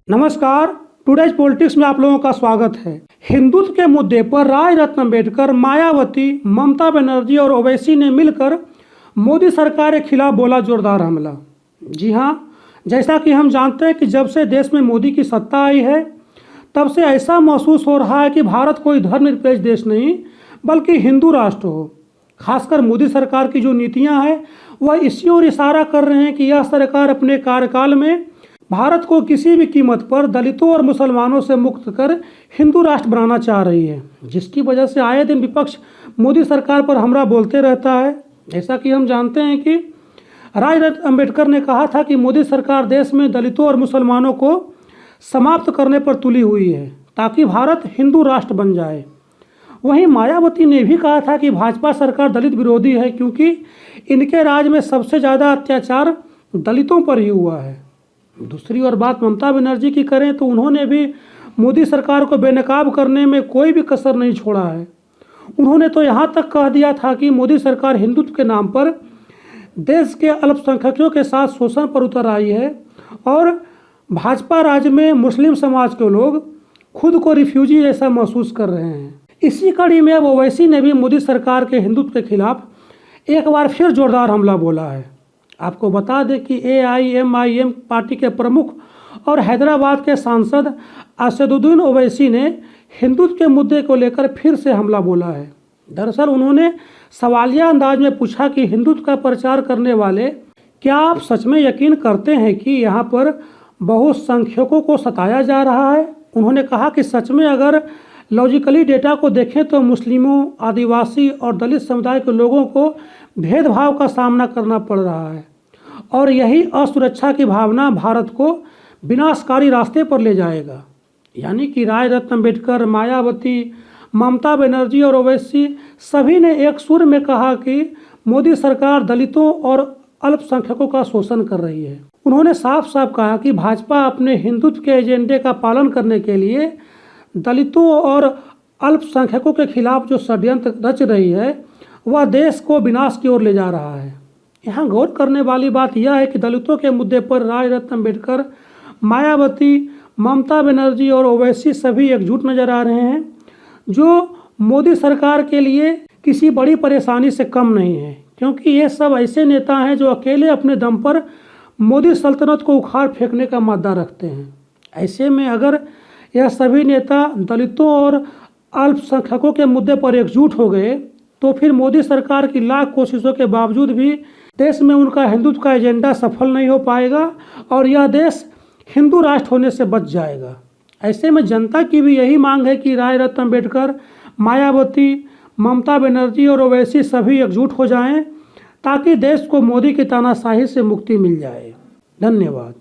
नमस्कार, today's politics में आप लोगों का स्वागत है। हिंदुत्व के मुद्दे पर राय रत्न अम्बेडकर, मायावती, ममता बनर्जी और ओवैसी ने मिलकर मोदी सरकार के खिलाफ बोला जोरदार हमला। जी हाँ, जैसा कि हम जानते हैं कि जब से देश में मोदी की सत्ता आई है तब से ऐसा महसूस हो रहा है कि भारत कोई धर्मनिरपेक्ष देश नहीं बल्कि हिंदू राष्ट्र हो। खासकर मोदी सरकार की जो नीतियां हैं वह इसी ओर इशारा कर रहे हैं कि यह सरकार अपने कार्यकाल में भारत को किसी भी कीमत पर दलितों और मुसलमानों से मुक्त कर हिंदू राष्ट्र बनाना चाह रही है, जिसकी वजह से आए दिन विपक्ष मोदी सरकार पर हमला बोलते रहता है। जैसा कि हम जानते हैं कि राय रत्न अम्बेडकर ने कहा था कि मोदी सरकार देश में दलितों और मुसलमानों को समाप्त करने पर तुली हुई है ताकि भारत हिंदू राष्ट्र बन जाए। वहीं मायावती ने भी कहा था कि भाजपा सरकार दलित विरोधी है क्योंकि इनके राज में सबसे ज़्यादा अत्याचार दलितों पर ही हुआ है। दूसरी ओर बात ममता बनर्जी की करें तो उन्होंने भी मोदी सरकार को बेनकाब करने में कोई भी कसर नहीं छोड़ा है। उन्होंने तो यहाँ तक कह दिया था कि मोदी सरकार हिंदुत्व के नाम पर देश के अल्पसंख्यकों के साथ शोषण पर उतर आई है और भाजपा राज में मुस्लिम समाज के लोग खुद को रिफ्यूजी जैसा महसूस कर रहे हैं। इसी कड़ी में अब ओवैसी ने भी मोदी सरकार के हिंदुत्व के खिलाफ एक बार फिर जोरदार हमला बोला है। आपको बता दें कि AIMIM पार्टी के प्रमुख और हैदराबाद के सांसद असदुद्दीन ओवैसी ने हिंदुत्व के मुद्दे को लेकर फिर से हमला बोला है। दरअसल उन्होंने सवालिया अंदाज में पूछा कि हिंदुत्व का प्रचार करने वाले, क्या आप सच में यकीन करते हैं कि यहाँ पर बहुसंख्यकों को सताया जा रहा है? उन्होंने कहा कि सच में अगर लॉजिकली डेटा को देखें तो मुस्लिमों, आदिवासी और दलित समुदाय के लोगों को भेदभाव का सामना करना पड़ रहा है और यही असुरक्षा की भावना भारत को विनाशकारी रास्ते पर ले जाएगा। यानी कि राय रत्न अम्बेडकर, मायावती, ममता बनर्जी और ओवैसी सभी ने एक सुर में कहा कि मोदी सरकार दलितों और अल्पसंख्यकों का शोषण कर रही है। उन्होंने साफ साफ कहा कि भाजपा अपने हिंदुत्व के एजेंडे का पालन करने के लिए दलितों और अल्पसंख्यकों के खिलाफ जो षड्यंत्र रच रही है वह देश को विनाश की ओर ले जा रहा है। यहाँ गौर करने वाली बात यह है कि दलितों के मुद्दे पर राय रत्न अम्बेडकर, मायावती, ममता बनर्जी और ओवैसी सभी एकजुट नजर आ रहे हैं, जो मोदी सरकार के लिए किसी बड़ी परेशानी से कम नहीं है, क्योंकि ये सब ऐसे नेता हैं जो अकेले अपने दम पर मोदी सल्तनत को उखाड़ फेंकने का मादा रखते हैं। ऐसे में अगर यह सभी नेता दलितों और अल्पसंख्यकों के मुद्दे पर एकजुट हो गए तो फिर मोदी सरकार की लाख कोशिशों के बावजूद भी देश में उनका हिंदुत्व का एजेंडा सफल नहीं हो पाएगा और यह देश हिंदू राष्ट्र होने से बच जाएगा। ऐसे में जनता की भी यही मांग है कि राय रत्न अम्बेडकर, मायावती, ममता बनर्जी और ओवैसी सभी एकजुट हो जाएं ताकि देश को मोदी की तानाशाही से मुक्ति मिल जाए। धन्यवाद।